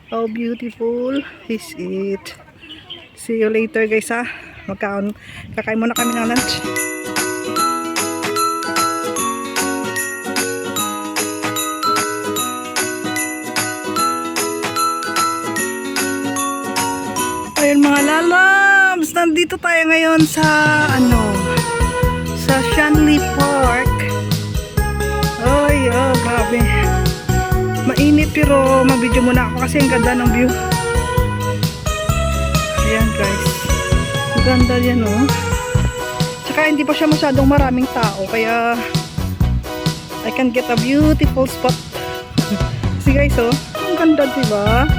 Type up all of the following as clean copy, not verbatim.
How beautiful is it. See you later guys ha. Kakain muna kami ng lunch. Ayun mga lalabs, nandito tayo ngayon sa sa Shanley Park. Ay, oh, grabe. Mainit pero mag-video muna ako kasi ang ganda ng view. Ayan guys. Ang ganda yan oh. Tsaka hindi pa siya masyadong maraming tao kaya I can get a beautiful spot. See guys oh. Ang ganda diba?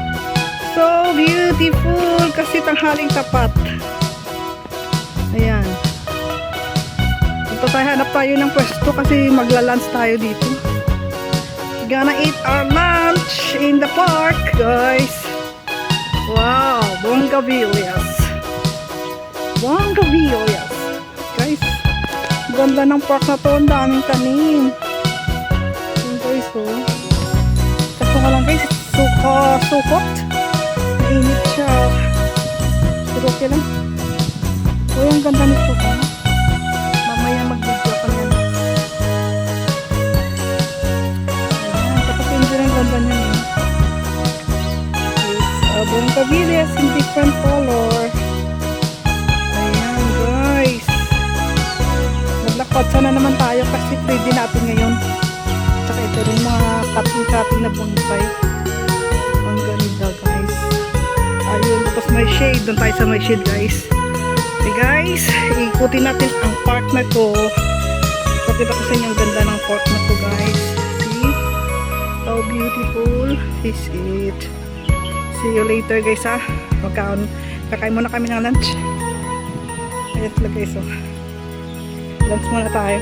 So beautiful kasi tanghaling tapat. Ayan. Ito tayo, hanap tayo ng pwesto kasi magla-lunch tayo dito. Gonna eat our lunch in the park, guys. Wow, Bonggavillas. Bonggavillas. Guys, ganda ng park na to. Ang daming tanim. Ayan guys, oh. Kaso nga lang guys, sukot. Mainit siya. Pero okay lang. Oh, ang ganda nito ha. Mamaya mag-video ka yan. Ganda niya eh. Bonggavillas in different color. Ayan guys. Naglakad sana naman tayo kasi free din natin ngayon. Tsaka ito rin mga cutting na bonsai. Ang ganda guys. Ayun, tapos may shade. Doon tayo sa may shade guys. Okay guys, ikutin natin ang park na to. Pakita ko sa inyo ang ganda ng park na to guys. How beautiful is it. See you later guys ha. Kakain muna kami ng lunch. Ayan sila guys oh. Lunch muna tayo.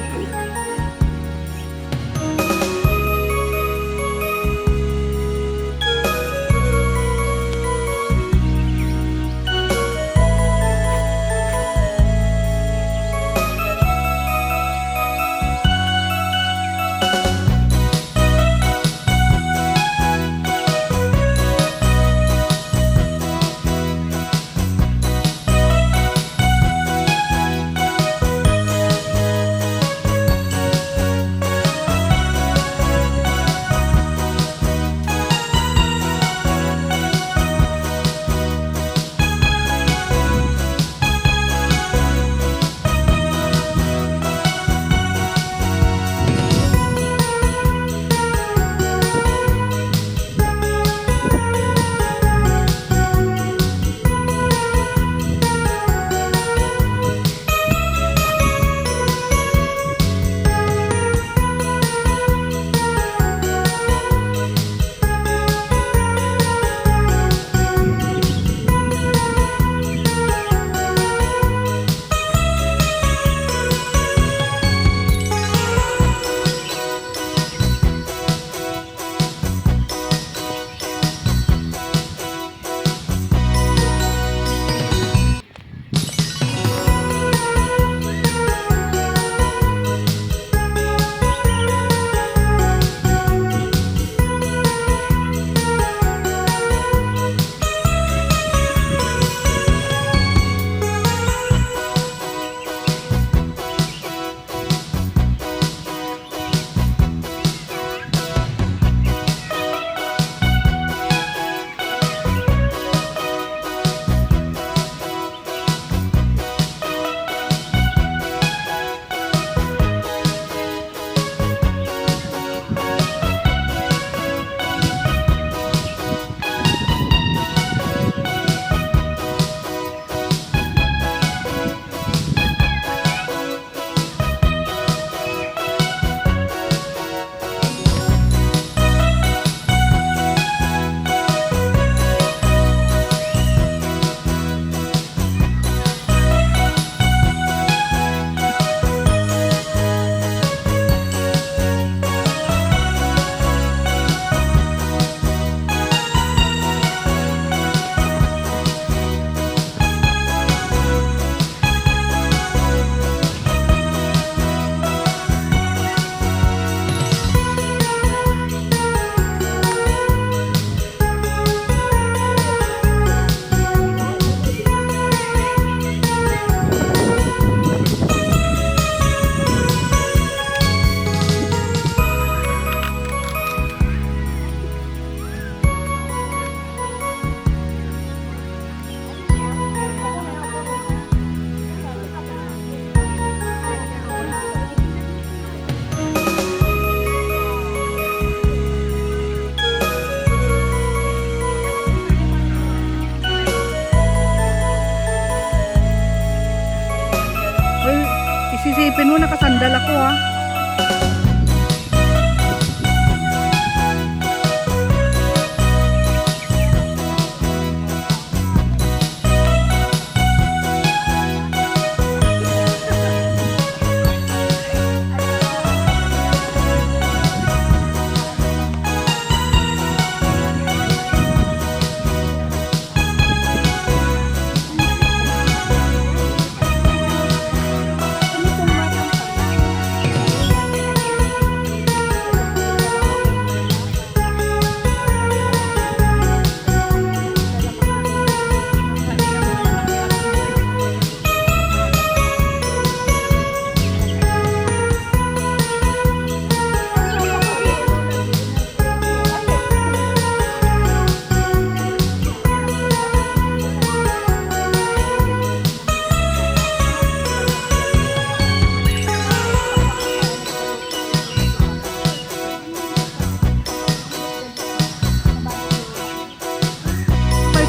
dala ko ah.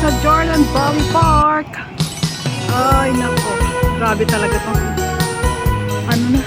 Sa Jordan Valley Park. Ay nako, grabe talaga to. Ano na,